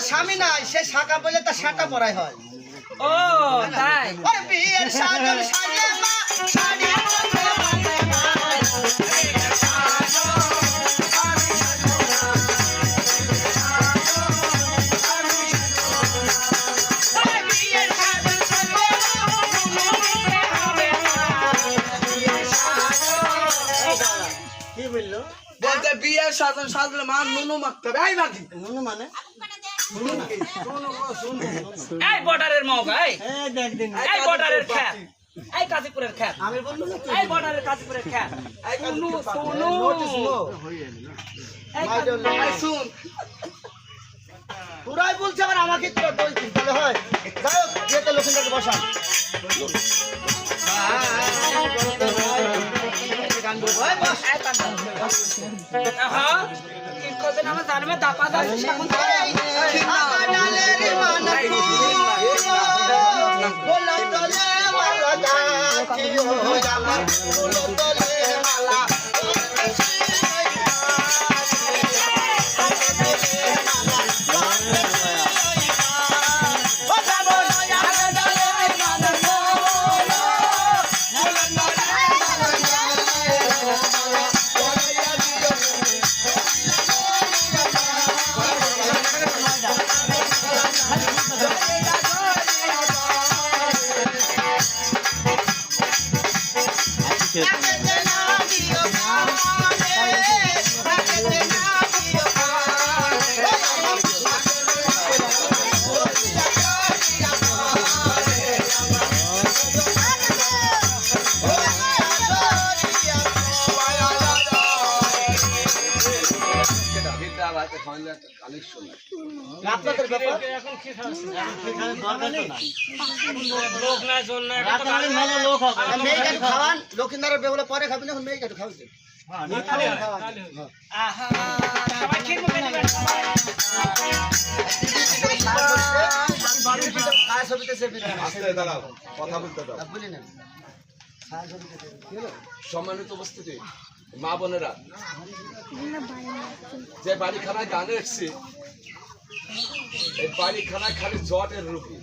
স্বামী নাই, সে শাখা বলে তার শাটা পরাই হয়। ও তাই ওরে বিয়ের সাজন সাজে মা, শাড়ি পরে বাঁধে মা। বিয়ের সাজন আমি সাজো না, বিয়ের সাজন আমি সাজো না। ওরে বিয়ের সাজন সাজে মা, নুনুতে হবে মা। বিয়ের সাজন কি বললো? বলতে বিয়ের সাজন সাজলে মা নুনু মাখতে হবে। এই মাখি নুনু মানে এই বর্ডারের মৌকা এই দেখ দিন এই বর্ডারের খ্যাত এই কাজীপুরের খ্যাত আমি বলবো না এই বর্ডারের কাজীপুরের খ্যাত সোনু সোনু এই এই শুন পুরাই বলছে আবার আমাকে তো তাহলে হয়। যাই হোক যেতে লক্ষ্মীটাকে বসান। গান বলবো এই বস। হ্যাঁ কি কজন আমার জানবে দাপা যাচ্ছে এখন ডালের মানা বলো তলে মালা যাচ্ছি ও আমার বলো তলে মালা আপনাদের ব্যাপার মেয়েকে খাওয়ান লক্ষ্মীনারের বেগুলো পরে খাবেন এখন মেয়েকে একটু খাওয়াচ্ছেন সবাই ক্ষীর মুখে দিবেন সম্মানিত উপস্থিতি মা বোনেরা, যে বাড়িখানায় গানে এসছি এই বাড়িখানায় খালি জটের রোগী।